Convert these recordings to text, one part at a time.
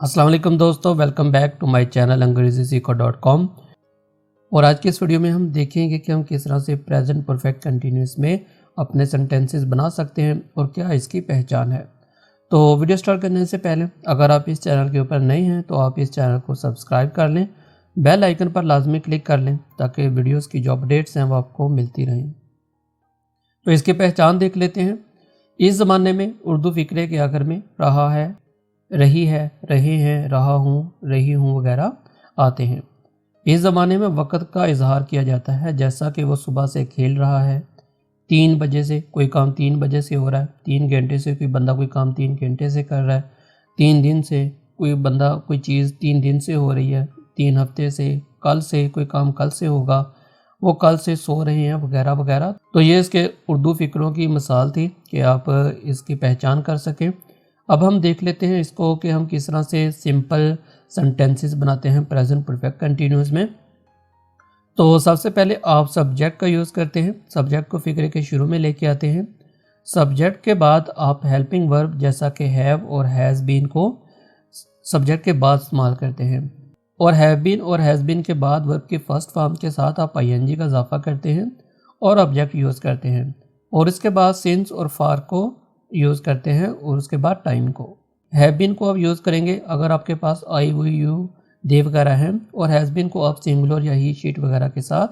अस्सलाम वालेकुम दोस्तों, welcome back to my channel अंग्रेजीसीखो.com। और आज के इस वीडियो में हम देखेंगे कि हम किस तरह से प्रेजेंट परफेक्ट कंटिन्यूस में अपने सेंटेंसेस बना सकते हैं और क्या इसकी पहचान है। तो वीडियो स्टार्ट करने से पहले अगर आप इस चैनल के ऊपर नए हैं तो आप इस चैनल को सब्सक्राइब कर लें, बेल आइकन पर लाजमी क्लिक कर लें ताकि वीडियोज़ की जो अपडेट्स हैं वो आपको मिलती रहें। तो इसकी पहचान देख लेते हैं। इस ज़माने में उर्दू फ़िक्रे के आखिर में रहा है, रही है, रहे हैं, रहा हूँ, रही हूँ वगैरह आते हैं। इस ज़माने में वक़्त का इजहार किया जाता है, जैसा कि वो सुबह से खेल रहा है, 3 बजे से कोई काम 3 बजे से हो रहा है, 3 घंटे से कोई बंदा कोई काम 3 घंटे से कर रहा है, 3 दिन से कोई बंदा कोई चीज़ 3 दिन से हो रही है, 3 हफ्ते से, कल से कोई काम कल से होगा, वो कल से सो रहे हैं वगैरह वगैरह। तो ये इसके उर्दू फ़िक्रों की मिसाल थी कि आप इसकी पहचान कर सकें। अब हम देख लेते हैं इसको कि हम किस तरह से सिंपल सेंटेंसेस बनाते हैं प्रेजेंट परफेक्ट कंटिन्यूस में। तो सबसे पहले आप सब्जेक्ट का यूज़ करते हैं, सब्जेक्ट को फिक्रे के शुरू में लेके आते हैं। सब्जेक्ट के बाद आप हेल्पिंग वर्ब जैसा कि हैव और हैज़ बीन को सब्जेक्ट के बाद इस्तेमाल करते हैं, और हैव बीन और हैज़ बीन के बाद वर्ब के फर्स्ट फॉर्म के साथ आप आईएनजी का इजाफा करते हैं और ऑब्जेक्ट यूज़ करते हैं, और इसके बाद सिंस और फार को यूज़ करते हैं और उसके बाद टाइम को। हैव बीन को आप यूज़ करेंगे अगर आपके पास आई, वी, यू, दे वगैरह हैं, और हैज़ बीन को आप सिंगुलर या ही, शीट वगैरह के साथ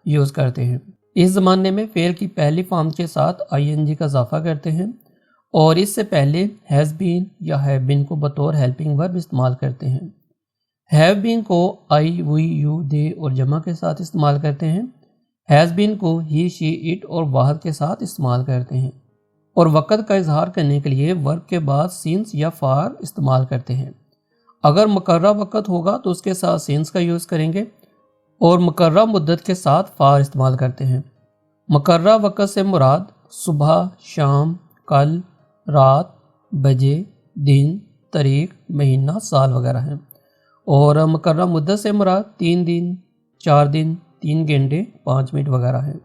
यूज़ करते हैं। इस ज़माने में फेल की पहली फॉर्म के साथ आईएनजी का इजाफा करते हैं, और इससे पहले हैज़ बीन या हैव बीन को बतौर हेल्पिंग वर्ब इस्तेमाल करते हैं। हैव बीन को आई, वी, यू, दे और जमा के साथ इस्तेमाल करते हैं। हैज़ बीन को ही, शी, इट और वाहद के साथ इस्तेमाल करते हैं, और वक़्त का इजहार करने के लिए वर्ब के बाद सिंस या फार इस्तेमाल करते हैं। अगर मुकर्रा वक़्त होगा तो उसके साथ सिंस का यूज़ करेंगे, और मुकर्रा मुद्दत के साथ फार इस्तेमाल करते हैं। मुकर्रा वक़्त से मुराद सुबह, शाम, कल, रात, बजे, दिन, तारीख, महीना, साल वगैरह हैं, और मुकर्रा मुद्दत से मुराद 3 दिन, 4 दिन, 3 घंटे, 5 मिनट वगैरह हैं।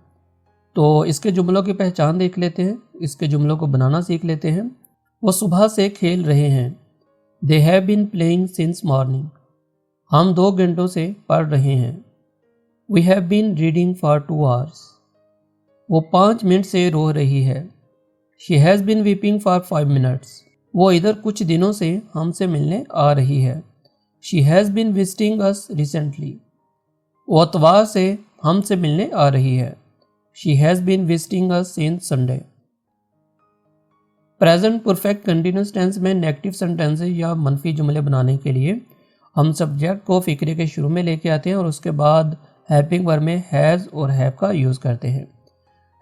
तो इसके जुमलों की पहचान देख लेते हैं, इसके जुमलों को बनाना सीख लेते हैं। वो सुबह से खेल रहे हैं, they have been playing since morning. हम 2 घंटों से पढ़ रहे हैं, we have been reading for 2 hours. वो 5 मिनट से रो रही है, she has been weeping for 5 minutes. वो इधर कुछ दिनों से हमसे मिलने आ रही है, she has been visiting us recently. वो इतवार से हमसे मिलने आ रही है, she has been visiting us since Sunday. Present perfect continuous tense में नेगेटिव सेंटेंसेस या मनफी जुमले बनाने के लिए हम सब्जेक्ट को फिक्रे के शुरू में लेके आते हैं, और उसके बाद हेल्पिंग वर्ब में हैज़ और हैव का यूज़ करते हैं।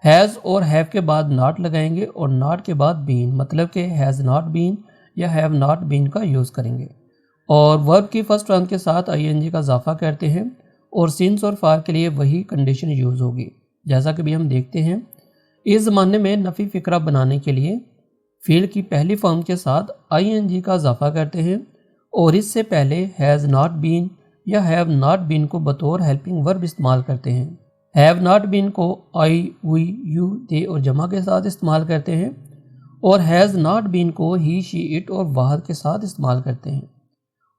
हैज़ और हैव के बाद नॉट लगाएंगे, और नॉट के बाद बीन, मतलब कि हैज़ नॉट बीन या हैव नॉट बीन का यूज़ करेंगे, और वर्ब की फर्स्ट फॉर्म के साथ आईएनजी का इजाफा करते हैं, और सिंस और फार के लिए वही कंडीशन यूज़ होगी जैसा कि भी हम देखते हैं। इस ज़माने में नफ़ी फ़िक्रा बनाने के लिए फ़ील की पहली फॉर्म के साथ आईएनजी का इजाफा करते हैं, और इससे पहले हैज़ नॉट बीन या हैव नॉट बीन को बतौर हेल्पिंग वर्ब इस्तेमाल करते हैं। हैव नॉट बीन को आई, वी, यू, दे और जमा के साथ इस्तेमाल करते हैं, और हैज़ नॉट बीन को ही, शी, इट और वाहद के साथ इस्तेमाल करते हैं,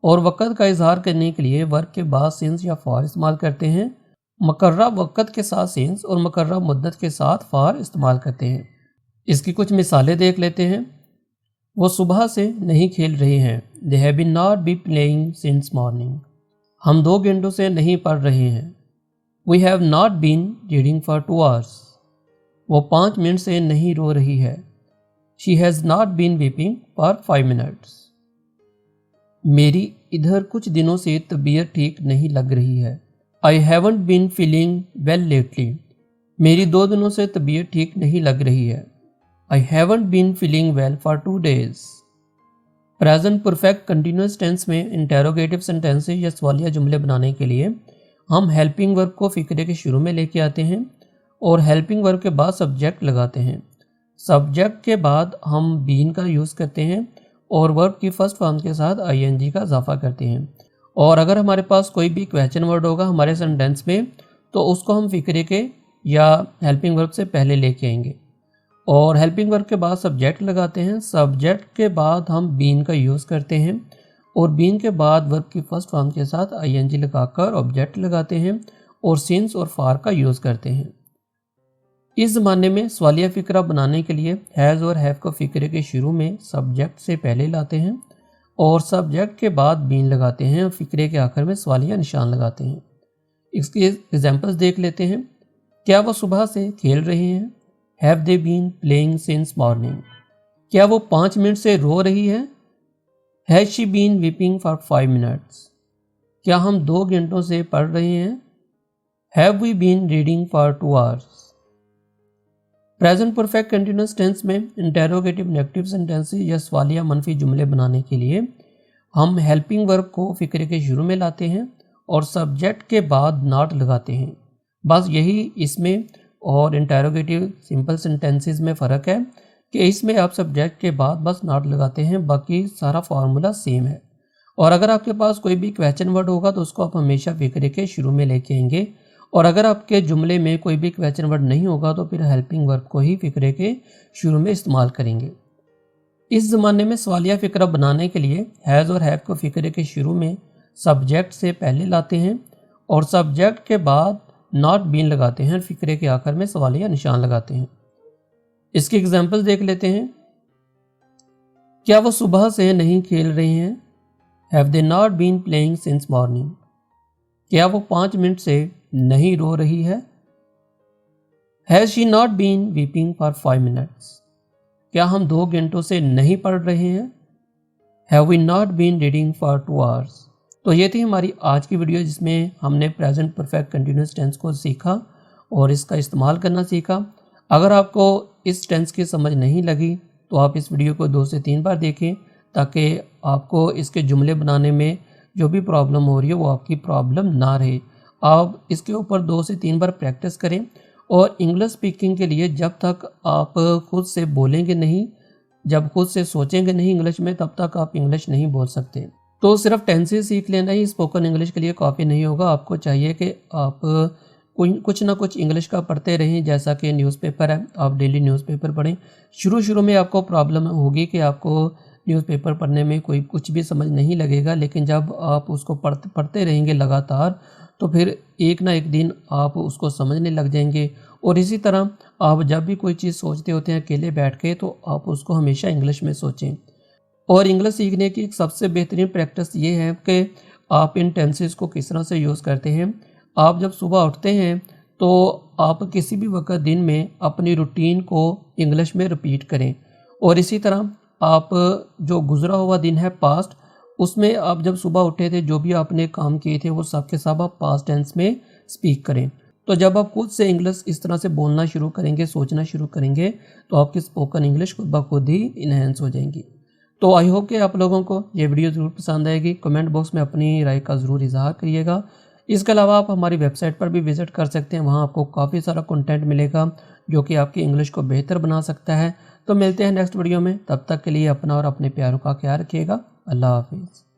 और वक़्त का इजहार करने के लिए वर्ब के बाद सिंस या फार इस्तेमाल करते हैं। मुकर्रा वक़्त के साथ सिंस और मुकर्रा मुद्दत के साथ फार इस्तेमाल करते हैं। इसकी कुछ मिसालें देख लेते हैं। वो सुबह से नहीं खेल रहे हैं, they have been not be playing since morning. हम 2 घंटों से नहीं पढ़ रहे हैं, we have not been reading for 2 hours. वो 5 मिनट से नहीं रो रही है, she has not been weeping for 5 minutes. मेरी इधर कुछ दिनों से तबीयत ठीक नहीं लग रही है, I haven't been feeling well lately. मेरी 2 दिनों से तबीयत ठीक नहीं लग रही है, I haven't been feeling well for 2 days। Present perfect continuous tense में इंटेरोगेटिव सेंटेंसेस या सवालिया जुमले बनाने के लिए हम हेल्पिंग वर्ब को फिक्रे के शुरू में लेके आते हैं, और हेल्पिंग वर्ब के बाद सब्जेक्ट लगाते हैं। सब्जेक्ट के बाद हम बीन का यूज़ करते हैं, और वर्ब की फर्स्ट फॉर्म के साथ आईएनजी का इजाफा करते हैं। और अगर हमारे पास कोई भी क्वेश्चन वर्ड होगा हमारे सेंटेंस में, तो उसको हम फिक्रे के या हेल्पिंग वर्ब से पहले लेके आएंगे, और हेल्पिंग वर्ब के बाद सब्जेक्ट लगाते हैं। सब्जेक्ट के बाद हम बीन का यूज़ करते हैं, اور been کے بعد ورب کی فرسٹ فارم کے ساتھ ing لگا کر آبجیکٹ لگاتے ہیں اور since اور for کا یوز کرتے ہیں۔ اس زمانے میں سوالیہ فقرہ بنانے کے لیے has اور have کو فقرے کے شروع میں سبجیکٹ سے پہلے لاتے ہیں اور سبجیکٹ کے بعد been لگاتے ہیں اور فقرے کے آخر میں سوالیہ نشان لگاتے ہیں۔ اس کے ایگزامپلز دیکھ لیتے ہیں۔ کیا وہ صبح سے کھیل رہے ہیں؟ Have they been playing since morning؟ کیا وہ 5 منٹ سے رو رہی ہے؟ Has she been weeping for 5 minutes؟ کیا ہم 2 گھنٹوں سے پڑھ رہے ہیں؟ Have we been reading for 2 hours؟ Present perfect continuous tense میں انٹیروگیٹو نیگیٹو سینٹینس یا سوالیہ منفی جملے بنانے کے لیے ہم ہیلپنگ ورب کو فقرے کے شروع میں لاتے ہیں اور سبجیکٹ کے بعد ناٹ لگاتے ہیں۔ بس یہی اس میں اور انٹیروگیٹو سمپل سینٹینسز میں فرق ہے کہ اس میں آپ سبجیکٹ کے بعد بس ناٹ لگاتے ہیں، باقی سارا فارمولا سیم ہے۔ اور اگر آپ کے پاس کوئی بھی کویسچن ورڈ ہوگا تو اس کو آپ ہمیشہ فقرے کے شروع میں لے کے آئیں گے، اور اگر آپ کے جملے میں کوئی بھی کویسچن ورڈ نہیں ہوگا تو پھر ہیلپنگ ورب کو ہی فقرے کے شروع میں استعمال کریں گے۔ اس زمانے میں سوالیہ فقرہ بنانے کے لیے ہیز اور ہیو کو فقرے کے شروع میں سبجیکٹ سے پہلے لاتے ہیں اور سبجیکٹ کے بعد ناٹ بین لگاتے ہیں اور فقرے کے آخر میں سوالیہ نشان لگاتے ہیں۔ اس کی ایگزامپل دیکھ لیتے ہیں۔ کیا وہ صبح سے نہیں کھیل رہے ہیں؟ Have they not been playing since morning؟ کیا وہ 5 منٹ سے نہیں رو رہی ہے؟ Has she not been weeping for 5 minutes؟ کیا ہم 2 گھنٹوں سے نہیں پڑھ رہے ہیں؟ Have we not been reading for 2 hours؟ تو یہ تھی ہماری آج کی ویڈیو جس میں ہم نے پریزنٹ پرفیکٹ کنٹینیوس ٹینس کو سیکھا اور اس کا استعمال کرنا سیکھا۔ اگر آپ کو اس ٹینس کی سمجھ نہیں لگی تو آپ اس ویڈیو کو 2 سے 3 بار دیکھیں تاکہ آپ کو اس کے جملے بنانے میں جو بھی پرابلم ہو رہی ہے وہ آپ کی پرابلم نہ رہے۔ آپ اس کے اوپر 2 سے 3 بار پریکٹس کریں، اور انگلش سپیکنگ کے لیے جب تک آپ خود سے بولیں گے نہیں، جب خود سے سوچیں گے نہیں انگلش میں، تب تک آپ انگلش نہیں بول سکتے۔ تو صرف ٹینسز سیکھ لینا ہی اسپوکن انگلش کے لیے کافی نہیں ہوگا، آپ کو چاہیے کہ آپ کچھ نہ کچھ انگلش کا پڑھتے رہیں، جیسا کہ نیوز پیپر ہے، آپ ڈیلی نیوز پیپر پڑھیں۔ شروع میں آپ کو پرابلم ہوگی کہ آپ کو نیوز پیپر پڑھنے میں کچھ بھی سمجھ نہیں لگے گا، لیکن جب آپ اس کو پڑھتے رہیں گے لگاتار تو پھر ایک نہ ایک دن آپ اس کو سمجھنے لگ جائیں گے۔ اور اسی طرح آپ جب بھی کوئی چیز سوچتے ہوتے ہیں اکیلے بیٹھ کے تو آپ اس کو ہمیشہ انگلش میں سوچیں۔ اور انگلش سیکھنے کی ایک سب سے بہترین پریکٹس یہ ہے کہ آپ ان ٹینسز کو کس طرح سے یوز کرتے ہیں۔ آپ جب صبح اٹھتے ہیں تو آپ کسی بھی وقت دن میں اپنی روٹین کو انگلش میں رپیٹ کریں، اور اسی طرح آپ جو گزرا ہوا دن ہے پاسٹ، اس میں آپ جب صبح اٹھے تھے جو بھی آپ نے کام کیے تھے وہ سب کے سب آپ پاسٹ ٹینس میں سپیک کریں۔ تو جب آپ خود سے انگلش اس طرح سے بولنا شروع کریں گے، سوچنا شروع کریں گے، تو آپ کی اسپوکن انگلش خود بخود ہی انہینس ہو جائیں گی۔ تو آئی ہوپ کہ آپ لوگوں کو یہ ویڈیو ضرور پسند آئے گی۔ کمنٹ باکس میں اپنی رائے کا ضرور اظہار کریے گا۔ اس کے علاوہ آپ ہماری ویب سائٹ پر بھی وزٹ کر سکتے ہیں، وہاں آپ کو کافی سارا کنٹینٹ ملے گا جو کہ آپ کی انگلش کو بہتر بنا سکتا ہے۔ تو ملتے ہیں نیکسٹ ویڈیو میں، تب تک کے لیے اپنا اور اپنے پیاروں کا خیال رکھیے گا۔ اللہ حافظ۔